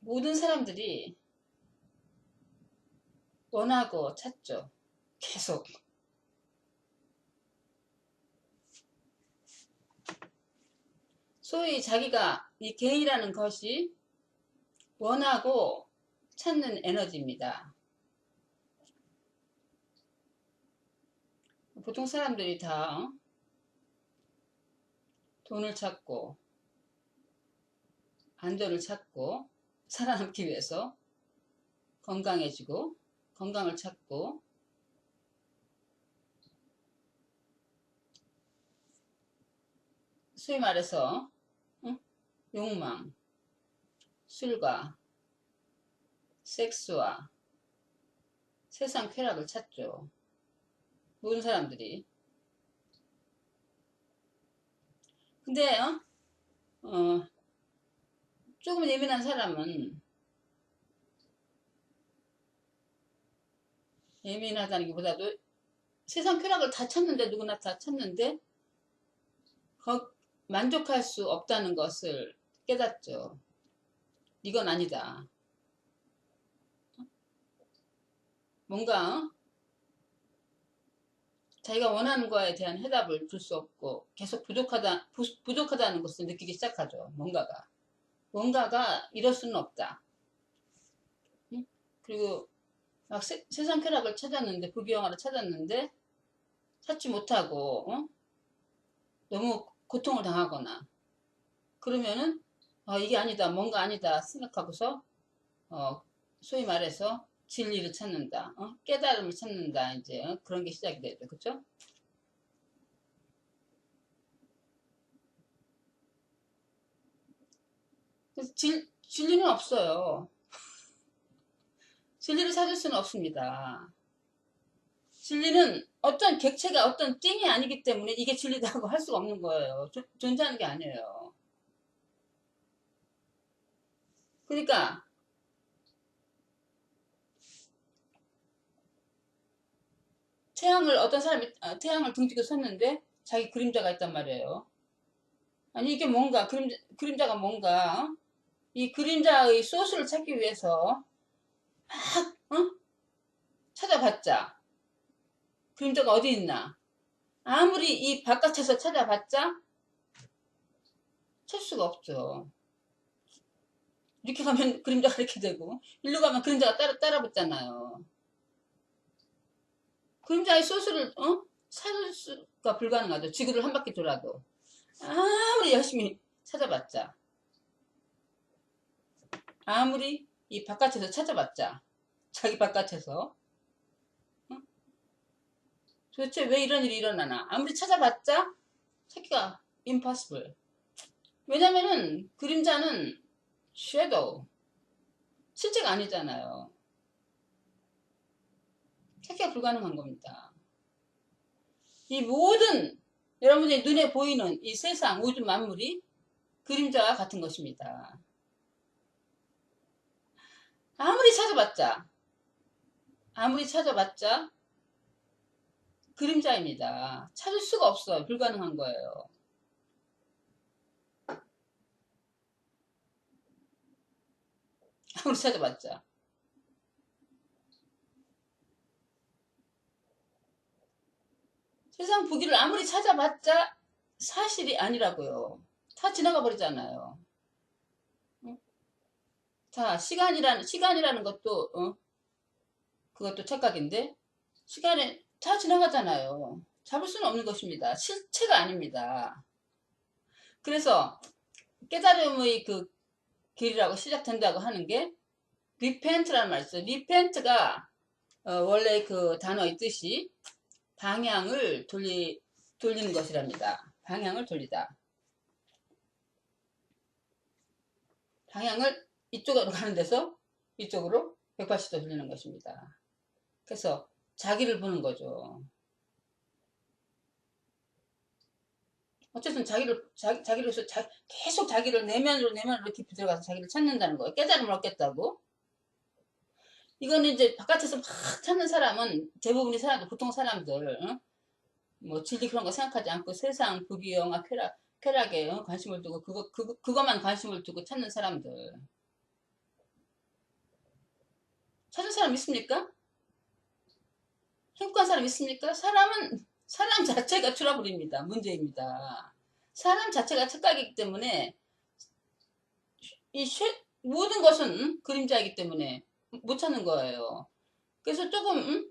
모든 사람들이 원하고 찾죠. 계속. 소위 자기가 이 개인이라는 것이 원하고 찾는 에너지입니다. 보통 사람들이 다 돈을 찾고 안전을 찾고 살아남기 위해서 건강해지고 건강을 찾고 소위 말해서 욕망, 술과 섹스와 세상 쾌락을 찾죠. 모든 사람들이. 근데 조금 예민한 사람은, 예민하다는 게 보다도 세상 쾌락을 다 찾는데, 누구나 다 찾는데 만족할 수 없다는 것을 깨닫죠. 이건 아니다. 뭔가 자기가 원하는 거에 대한 해답을 줄 수 없고 계속 부족하다는 것을 느끼기 시작하죠. 뭔가가 이럴 수는 없다. 그리고 막 세상 쾌락을 찾았는데, 부귀영화를 찾았는데 찾지 못하고 너무 고통을 당하거나 그러면은 이게 아니다, 뭔가 아니다 생각하고서 소위 말해서 진리를 찾는다, 깨달음을 찾는다, 이제 그런 게 시작이 되죠. 그렇죠? 그래서 진리는 없어요. 진리를 찾을 수는 없습니다. 진리는 어떤 객체가 어떤 띵이 아니기 때문에 이게 진리다고 할 수가 없는 거예요. 존재하는 게 아니에요. 그러니까 어떤 사람이 태양을 등지고 섰는데 자기 그림자가 있단 말이에요. 아니 이게 뭔가, 그림자가 뭔가, 이 그림자의 소스를 찾기 위해서 막 찾아봤자 그림자가 어디 있나, 아무리 이 바깥에서 찾아봤자 찾을 수가 없죠. 이렇게 가면 그림자가 이렇게 되고, 일로 가면 그림자가 따라 붙잖아요. 그림자의 소스를 찾을 수가 불가능하죠. 지구를 한 바퀴 돌아도 아무리 열심히 찾아봤자, 아무리 이 바깥에서 찾아봤자, 자기 바깥에서 도대체 왜 이런 일이 일어나나, 아무리 찾아봤자 찾기가 impossible. 왜냐면은 그림자는 shadow, 실제가 아니잖아요. 찾기가 불가능한 겁니다. 이 모든 여러분의 눈에 보이는 이 세상, 우주 만물이 그림자와 같은 것입니다. 아무리 찾아봤자 그림자입니다. 찾을 수가 없어요. 불가능한 거예요. 아무리 찾아봤자. 세상 부귀를 아무리 찾아봤자 사실이 아니라고요. 다 지나가 버리잖아요. 자, 시간이라는 것도 그것도 착각인데, 시간에 다 지나가잖아요. 잡을 수는 없는 것입니다. 실체가 아닙니다. 그래서 깨달음의 그 길이라고 시작된다고 하는 게 repent라는 말이 있어요. repent가 원래 그 단어의 뜻이 방향을 돌리는 것이랍니다. 방향을 돌리다. 방향을 이쪽으로 가는 데서 이쪽으로 180도 돌리는 것입니다. 그래서 자기를 보는 거죠. 어쨌든 자기로서 계속 자기를 내면으로 깊이 들어가서 자기를 찾는다는 거예요. 깨달음을 얻겠다고. 이거는 이제 바깥에서 막 찾는 사람은 대부분의 사람들, 보통 사람들, 뭐 진리 그런 거 생각하지 않고 세상, 부귀영화, 쾌락에 관심을 두고 그것만 관심을 두고 찾는 사람들. 찾은 사람 있습니까? 행복한 사람 있습니까? 사람 자체가 트러블입니다. 문제입니다. 사람 자체가 착각이기 때문에 모든 것은 그림자이기 때문에 못 찾는 거예요. 그래서 조금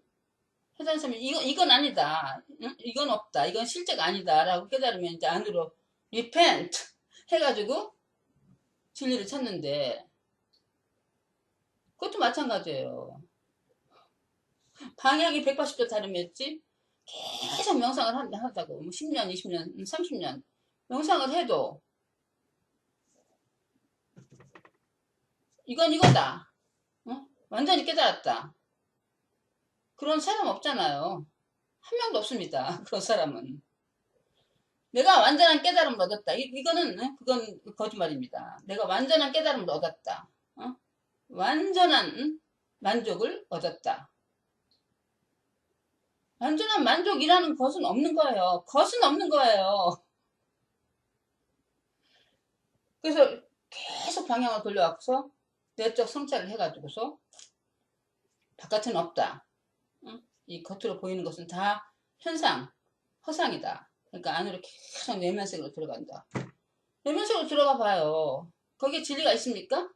해당 사람이 이건 아니다. 이건 없다. 이건 실제가 아니다. 라고 깨달으면 이제 안으로 repent 해가지고 진리를 찾는데 그것도 마찬가지예요. 방향이 180도 다르겠지? 계속 명상을 한다고. 10년, 20년, 30년. 명상을 해도 이건 이거다. 완전히 깨달았다. 그런 사람 없잖아요. 한 명도 없습니다. 그런 사람은. 내가 완전한 깨달음을 얻었다. 그건 거짓말입니다. 내가 완전한 깨달음을 얻었다. 완전한 만족을 얻었다. 완전한 만족이라는 것은 없는 거예요. 것은 없는 거예요. 그래서 계속 방향을 돌려갖고서 내적 성찰을 해가지고서 바깥은 없다. 이 겉으로 보이는 것은 다 현상, 허상이다. 그러니까 안으로 계속 내면색으로 들어간다. 내면색으로 들어가 봐요. 거기에 진리가 있습니까?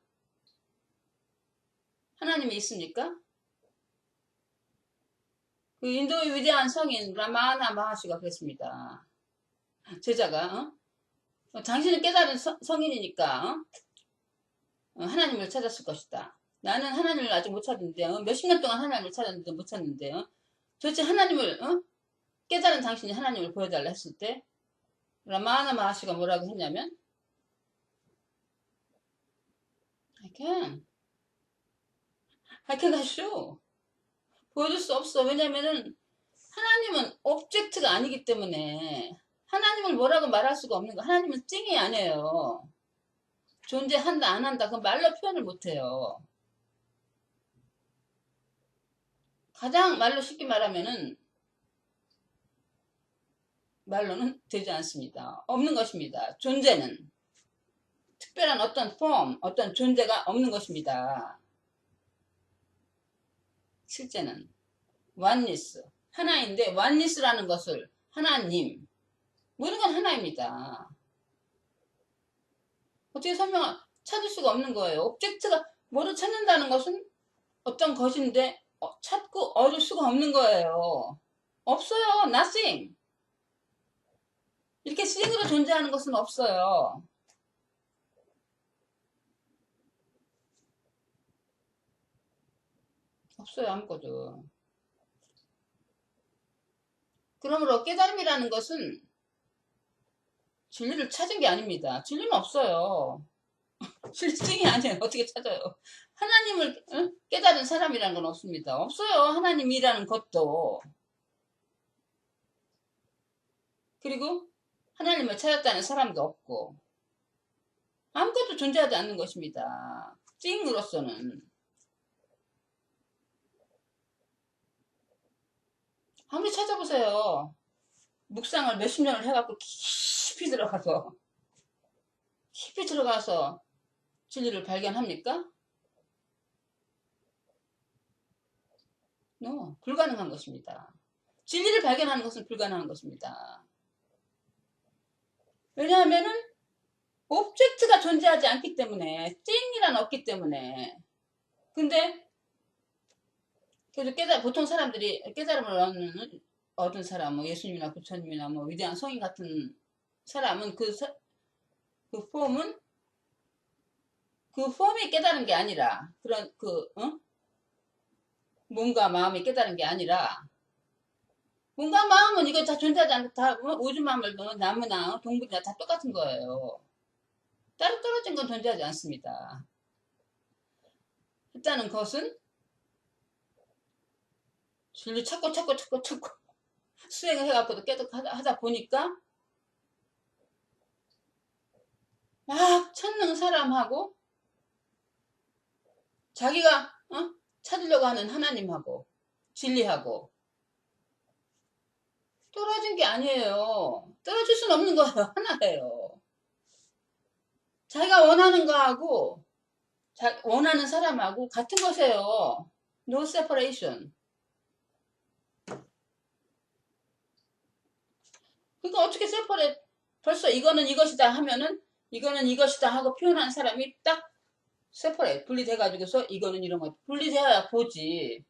하나님이 있습니까? 그 인도의 위대한 성인 라마나 마하시가 그랬습니다. 제자가 당신은 깨달은 성인이니까 하나님을 찾았을 것이다. 나는 하나님을 아직 못 찾았는데 몇십 년 동안 하나님을 찾았는데 못 찾는데 도대체 하나님을 깨달은 당신이 하나님을 보여달라 했을 때 라마나 마하시가 뭐라고 했냐면 I can show. 보여줄 수 없어. 왜냐면은 하나님은 오브젝트가 아니기 때문에 하나님을 뭐라고 말할 수가 없는 거. 하나님은 찡이 아니에요. 존재한다 안 한다 그건 말로 표현을 못해요. 가장 말로 쉽게 말하면은 말로는 되지 않습니다. 없는 것입니다. 존재는 특별한 어떤 폼, 어떤 존재가 없는 것입니다. 실제는 oneness 하나인데 oneness라는 것을 하나님 모든 건 하나입니다. 어떻게 찾을 수가 없는 거예요. 오브젝트가 뭐를 찾는다는 것은 어떤 것인데 찾고 얻을 수가 없는 거예요. 없어요. nothing. 이렇게 싱으로 존재하는 것은 없어요. 없어요. 아무것도. 그러므로 깨달음이라는 것은 진리를 찾은 게 아닙니다. 진리는 없어요. 실증이 아니에요. 어떻게 찾아요? 하나님을 깨달은 사람이라는 건 없습니다. 없어요. 하나님이라는 것도. 그리고 하나님을 찾았다는 사람도 없고 아무것도 존재하지 않는 것입니다. 찡으로서는. 아무리 찾아보세요. 묵상을 몇십 년을 해갖고 깊이 들어가서 진리를 발견합니까? No, 불가능한 것입니다. 진리를 발견하는 것은 불가능한 것입니다. 왜냐하면은 오브젝트가 존재하지 않기 때문에 찡이란 없기 때문에 근데 그래도 보통 사람들이 깨달음을 얻은 사람 뭐 예수님이나 부처님이나 뭐 위대한 성인 같은 사람은 그 폼은 그 폼이 깨달은 게 아니라 그런 몸과 마음이 깨달은 게 아니라 몸과 마음은 이거 다 존재하지 않고 다 우주 만물 나무나 동물이나 다 똑같은 거예요. 따로 떨어진 건 존재하지 않습니다. 일단은 그것은 진리 찾고 수행을 해갖고도 계속 하다 보니까 막 찾는 사람하고 자기가 찾으려고 하는 하나님하고 진리하고 떨어진 게 아니에요. 떨어질 수는 없는 거예요. 하나예요. 자기가 원하는 거하고 원하는 사람하고 같은 것이에요. No separation. 그러니까 어떻게 separate, 벌써 이거는 이것이다 하면은 이거는 이것이다 하고 표현한 사람이 딱 separate, 분리돼가지고서 이거는 이런 거 분리돼야 보지.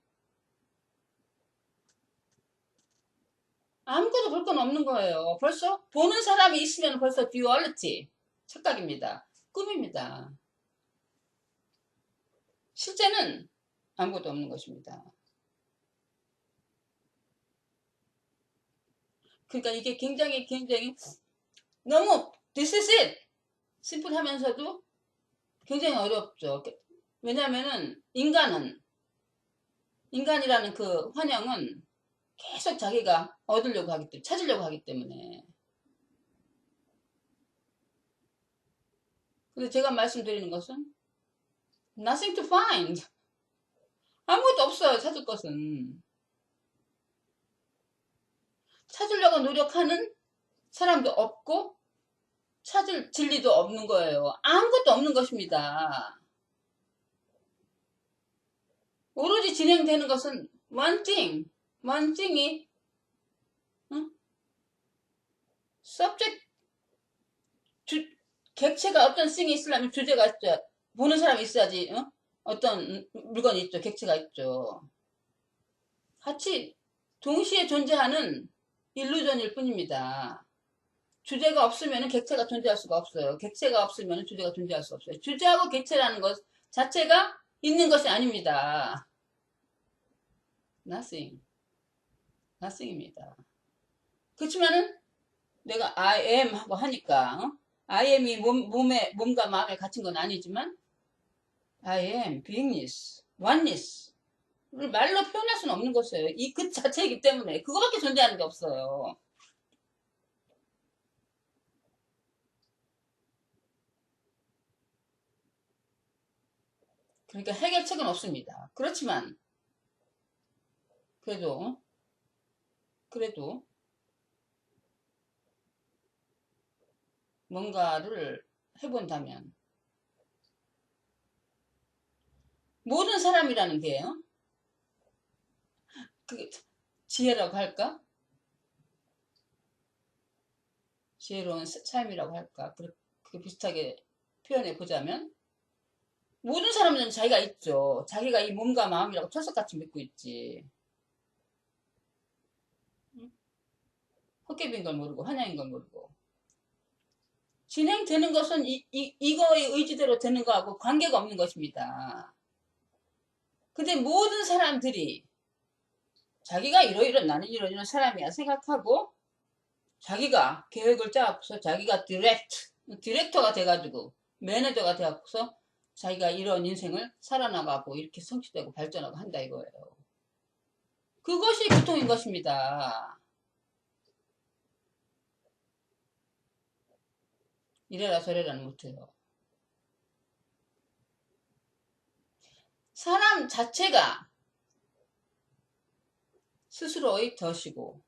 아무것도 볼 건 없는 거예요. 벌써 보는 사람이 있으면 벌써 duality, 착각입니다. 꿈입니다. 실제는 아무것도 없는 것입니다. 그러니까 이게 굉장히 너무 this is it 심플하면서도 굉장히 어렵죠. 왜냐하면은 인간이라는 그 환영은 계속 자기가 얻으려고 하기 때문에, 찾으려고 하기 때문에. 근데 제가 말씀드리는 것은 nothing to find. 아무것도 없어요. 찾을 것은. 찾으려고 노력하는 사람도 없고 찾을 진리도 없는 거예요. 아무것도 없는 것입니다. 오로지 진행되는 것은 one thing이 subject, 객체가 어떤 thing이 있으려면 주제가 있죠. 보는 사람이 있어야지 어떤 물건이 있죠. 객체가 있죠. 같이 동시에 존재하는 일루전일 뿐입니다. 주제가 없으면 객체가 존재할 수가 없어요. 객체가 없으면 주제가 존재할 수 없어요. 주제하고 객체라는 것 자체가 있는 것이 아닙니다. nothing입니다. 그렇지만은 내가 I am 하고 하니까 I am이 몸과 마음에 갇힌 건 아니지만 I am beingness, oneness 를 말로 표현할 수는 없는 것이에요. 이 그 자체이기 때문에 그거밖에 존재하는 게 없어요. 그러니까 해결책은 없습니다. 그렇지만 그래도 뭔가를 해본다면 모든 사람이라는 게요. 그게 지혜라고 할까? 지혜로운 삶이라고 할까? 그렇게 비슷하게 표현해 보자면 모든 사람들은 자기가 있죠. 자기가 이 몸과 마음이라고 철석같이 믿고 있지. 헛개비인 걸 모르고 환영인 걸 모르고. 진행되는 것은 이거의 의지대로 되는 거하고 관계가 없는 것입니다. 근데 모든 사람들이 자기가 이러이러 나는 이러이러 사람이야 생각하고 자기가 계획을 짜고서 자기가 디렉터가 돼가지고 매니저가 돼갖고서 자기가 이런 인생을 살아나가고 이렇게 성취되고 발전하고 한다 이거예요. 그것이 고통인 것입니다. 이래라 저래라는 못해요. 사람 자체가 스스로의 덫이고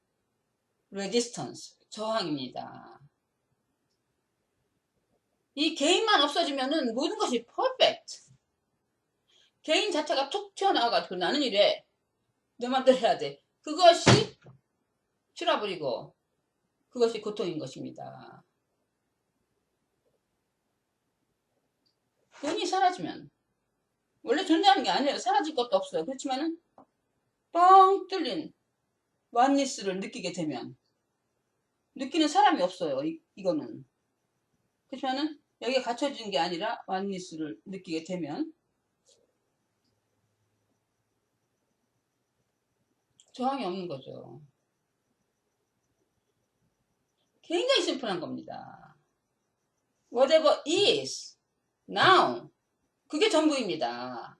레지스턴스, 저항입니다. 이 개인만 없어지면은 모든 것이 퍼펙트. 개인 자체가 툭 튀어나와가지고 나는 이래. 내 맘대로 해야 돼. 그것이 트러블이고 그것이 고통인 것입니다. 본인이 사라지면 원래 존재하는 게 아니에요. 사라질 것도 없어요. 그렇지만은 뻥 뚫린 원니스를 느끼게 되면 느끼는 사람이 없어요. 이거는. 그렇지만은 여기에 갇혀지는 게 아니라 원니스를 느끼게 되면 저항이 없는 거죠. 굉장히 심플한 겁니다. Whatever is now 그게 전부입니다.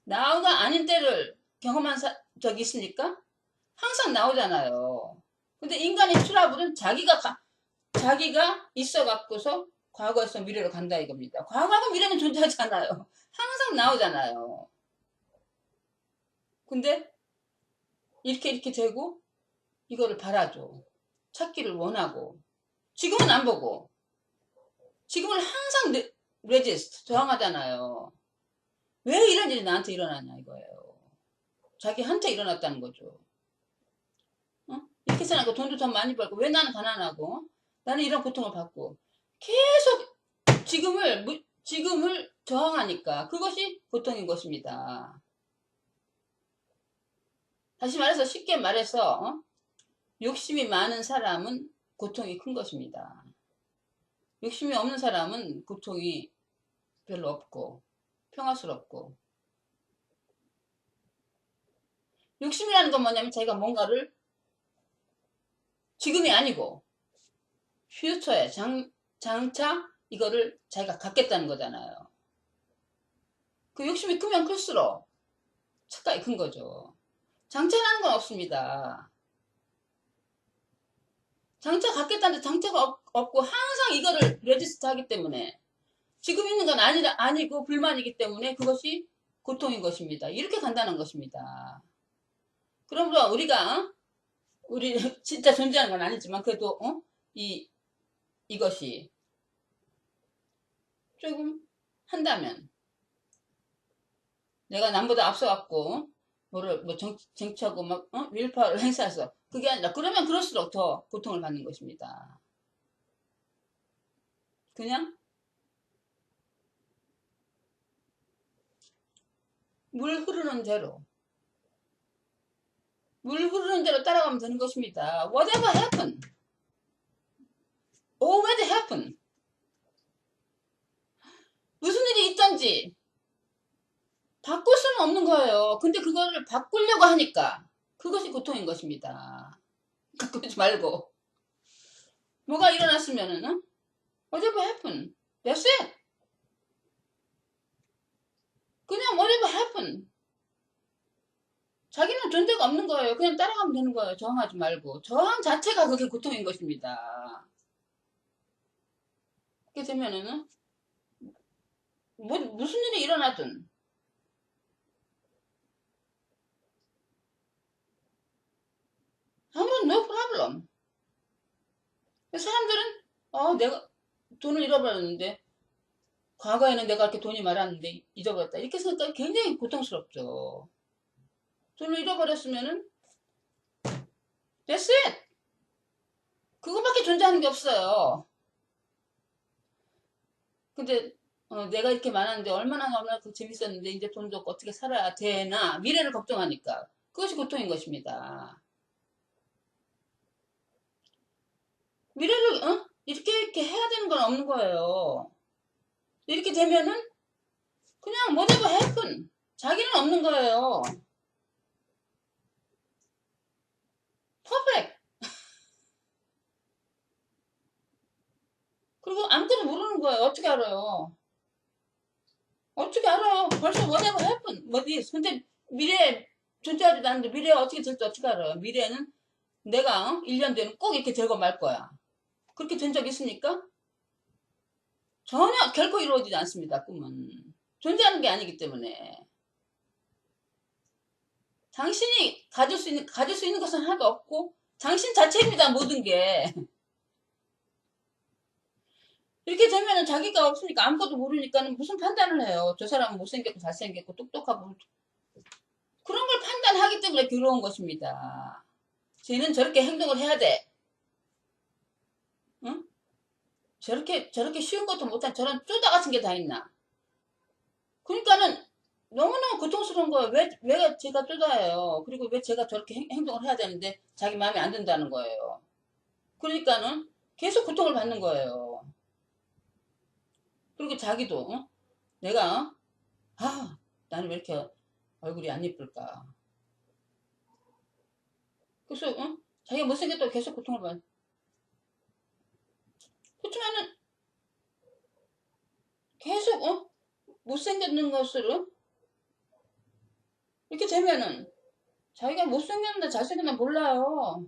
now가 아닌 때를 경험한 적이 있습니까? 항상 나오잖아요. 근데 인간의 트러블은 자기가 있어 갖고서 과거에서 미래로 간다 이겁니다. 과거하고 미래는 존재하지 않아요. 항상 나오잖아요. 근데 이렇게 되고 이거를 바라죠. 찾기를 원하고 지금은 안 보고 지금은 항상 레지스트 저항하잖아요. 왜 이런 일이 나한테 일어나냐 이거예요. 자기한테 일어났다는 거죠. 이렇게 생각하고 돈도 더 많이 벌고 왜 나는 가난하고 나는 이런 고통을 받고 계속 지금을 저항하니까 그것이 고통인 것입니다. 다시 말해서 쉽게 말해서 욕심이 많은 사람은 고통이 큰 것입니다. 욕심이 없는 사람은 고통이 별로 없고 평화스럽고 욕심이라는 건 뭐냐면 자기가 뭔가를 지금이 아니고 퓨처에 장차 이거를 자기가 갖겠다는 거잖아요. 그 욕심이 크면 클수록 착각이 큰 거죠. 장차라는 건 없습니다. 장차 갖겠다는데 장차가 없고 항상 이거를 레지스트 하기 때문에 지금 있는 건 아니고 불만이기 때문에 그것이 고통인 것입니다. 이렇게 간단한 것입니다. 그러므로 우리 진짜 존재하는 건 아니지만 그래도 이것이 조금 한다면 내가 남보다 앞서갖고 정치하고 막 윌파워를 행사해서 그게 아니라 그러면 그럴수록 더 고통을 받는 것입니다. 그냥 물 흐르는 대로 따라가면 되는 것입니다. Whatever happen, already happen. 무슨 일이 있던지 바꿀 수는 없는 거예요. 근데 그거를 바꾸려고 하니까 그것이 고통인 것입니다. 바꾸지 말고 뭐가 일어났으면은 whatever happen, that's it. 그냥 whatever happen. 자기는 존재가 없는 거예요. 그냥 따라가면 되는 거예요. 저항하지 말고. 저항 자체가 그게 고통인 것입니다. 그렇게 되면은 무슨 일이 일어나든 아무런 no problem. 사람들은 내가 돈을 잃어버렸는데 과거에는 내가 이렇게 돈이 많았는데 잊어버렸다. 이렇게 생각하면 굉장히 고통스럽죠. 돈을 잃어버렸으면은 that's it. 그거밖에 존재하는 게 없어요. 근데 내가 이렇게 많았는데 얼마나 재밌었는데 이제 돈도 없고 어떻게 살아야 되나 미래를 걱정하니까 그것이 고통인 것입니다. 미래를 이렇게 해야 되는 건 없는 거예요. 이렇게 되면은 그냥 whatever happen. 자기는 없는 거예요. 퍼펙트. 그리고 아무것도 모르는 거예요. 어떻게 알아요? 어떻게 알아요? 벌써 whatever happen. 근데 미래에 존재하지도 않는데 미래가 어떻게 될지 어떻게 알아요? 미래는 내가 1년 뒤에는 꼭 이렇게 되고 말 거야. 그렇게 된 적 있습니까? 전혀 결코 이루어지지 않습니다. 꿈은. 존재하는 게 아니기 때문에. 당신이 가질 수 있는 것은 하나도 없고 당신 자체입니다. 모든 게. 이렇게 되면은 자기가 없으니까 아무것도 모르니까는 무슨 판단을 해요. 저 사람은 못생겼고 잘생겼고 똑똑하고 그런 걸 판단하기 때문에 괴로운 것입니다. 쟤는 저렇게 행동을 해야 돼. 응? 저렇게 쉬운 것도 못한 저런 쪼다 같은 게 다 있나. 그러니까는 너무너무 고통스러운 거예요. 왜 제가 쪼다예요. 그리고 왜 제가 저렇게 행동을 해야 되는데 자기 마음에 안 든다는 거예요. 그러니까는 계속 고통을 받는 거예요. 그리고 자기도 내가 나는 왜 이렇게 얼굴이 안 예쁠까. 그래서 자기가 못생겼다고 계속 고통을 받는. 그렇지만은 계속 못생겼는 것으로 이렇게 되면은 자기가 못생겼는데 잘생겼나 몰라요.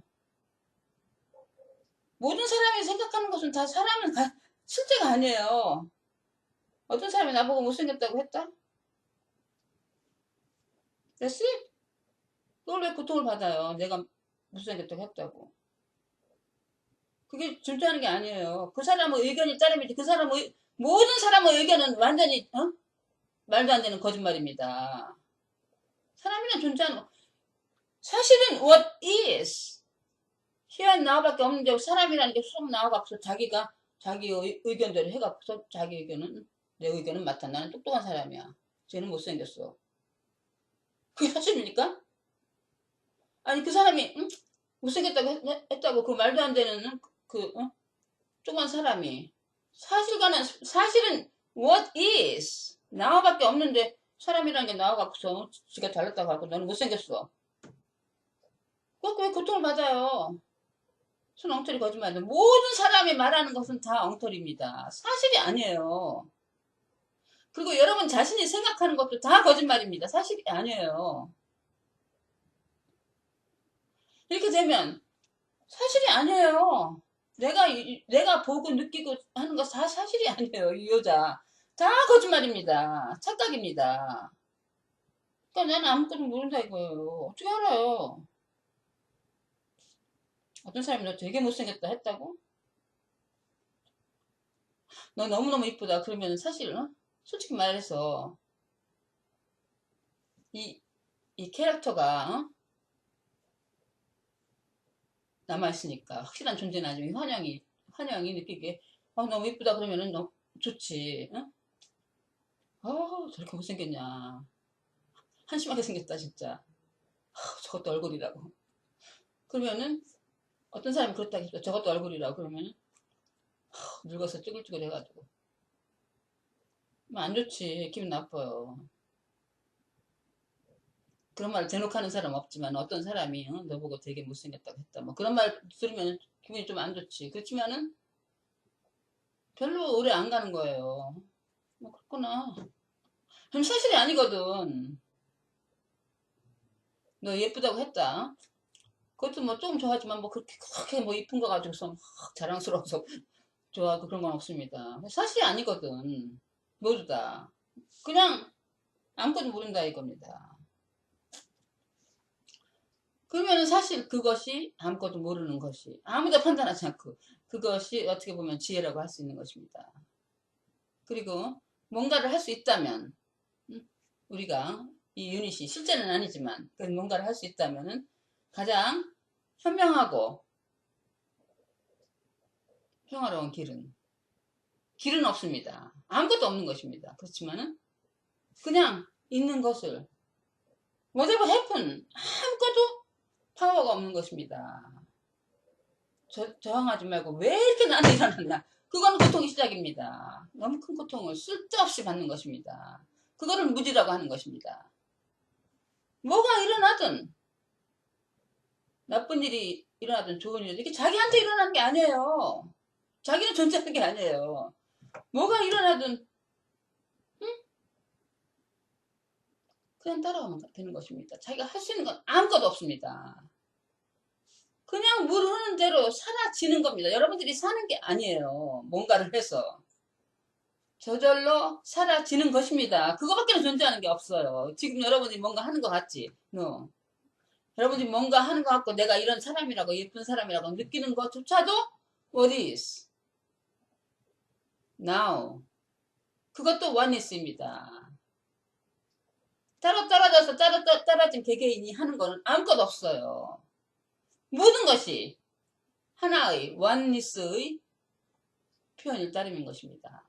모든 사람이 생각하는 것은 다 사람은 실제가 아니에요. 어떤 사람이 나보고 못생겼다고 했다? 됐어? 그걸 왜 고통을 받아요? 내가 못생겼다고 했다고. 그게 존재하는 게 아니에요. 그 사람의 의견이 따르면 모든 사람의 의견은 완전히 말도 안 되는 거짓말입니다. 사람이란 존재하는 거. 사실은 what is. 희한 나밖에 없는데 사람이라는 게 쏙 나와갖고서 자기가 자기 의견대로 해갖고서 자기 의견은 내 의견은 맞다. 나는 똑똑한 사람이야. 쟤는 못생겼어. 그게 사실입니까? 아니 그 사람이 응? 못생겼다고 했다고 그 말도 안 되는 그 조그만 사람이 사실은 what is 나와밖에 없는데 사람이라는 게 나와갖고서 지가 잘났다고 하고 너는 못생겼어. 그거 왜 고통을 받아요? 손 엉터리 거짓말인데 모든 사람이 말하는 것은 다 엉터리입니다. 사실이 아니에요. 그리고 여러분 자신이 생각하는 것도 다 거짓말입니다. 사실이 아니에요. 이렇게 되면 사실이 아니에요. 내가 보고 느끼고 하는 거 다 사실이 아니에요. 이 여자 다 거짓말입니다. 착각입니다. 그러니까 나는 아무것도 모른다 이거예요. 어떻게 알아요? 어떤 사람이 너 되게 못생겼다 했다고? 너 너무너무 이쁘다. 그러면 사실 솔직히 말해서 이 캐릭터가 남아있으니까 확실한 존재는 아니면 환영이 느끼게 너무 이쁘다 그러면은 너무 좋지. 응? 저렇게 못생겼냐. 한심하게 생겼다 진짜. 저것도 얼굴이라고. 그러면은 어떤 사람이 그렇다 했어. 저것도 얼굴이라고 그러면은 늙어서 쭈글쭈글 해가지고 안 좋지. 기분 나빠요. 그런 말 대놓고 하는 사람 없지만 어떤 사람이 너 보고 되게 못생겼다고 했다. 뭐 그런 말 들으면 기분이 좀 안 좋지. 그렇지만은 별로 오래 안 가는 거예요. 뭐 그렇구나. 그럼 사실이 아니거든. 너 예쁘다고 했다. 그것도 뭐 조금 좋아하지만 뭐 그렇게 뭐 이쁜 거 가지고서 막 자랑스러워서 좋아하고 그런 건 없습니다. 사실이 아니거든. 모두 다. 그냥 아무것도 모른다 이겁니다. 그러면 사실 그것이 아무것도 모르는 것이 아무도 판단하지 않고 그것이 어떻게 보면 지혜라고 할 수 있는 것입니다. 그리고 뭔가를 할 수 있다면 우리가 이 유닛이 실제는 아니지만 뭔가를 할 수 있다면 가장 현명하고 평화로운 길은 없습니다. 아무것도 없는 것입니다. 그렇지만은 그냥 있는 것을 whatever happen 아무것도 파워가 없는 것입니다. 저항하지 말고 왜 이렇게 나한테 일어났나. 그거는 고통의 시작입니다. 너무 큰 고통을 쓸데없이 받는 것입니다. 그거를 무지라고 하는 것입니다. 뭐가 일어나든 나쁜 일이 일어나든 좋은 일이 이게 자기한테 일어나는 게 아니에요. 자기는 존재하는 게 아니에요. 뭐가 일어나든 그냥 따라오면 되는 것입니다. 자기가 할 수 있는 건 아무것도 없습니다. 그냥 물 흐르는 대로 사라지는 겁니다. 여러분들이 사는 게 아니에요. 뭔가를 해서. 저절로 사라지는 것입니다. 그거밖에 존재하는 게 없어요. 지금 여러분이 뭔가 하는 것 같지? No. 여러분이 뭔가 하는 것 같고 내가 이런 사람이라고 예쁜 사람이라고 느끼는 것조차도 what is? now. 그것도 oneness입니다. 따로 떨어져서 따로 떨어진 개개인이 하는 거는 아무것도 없어요. 모든 것이 하나의 oneness의 표현일 따름인 것입니다.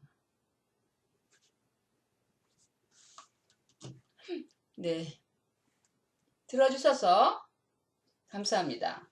네. 들어주셔서 감사합니다.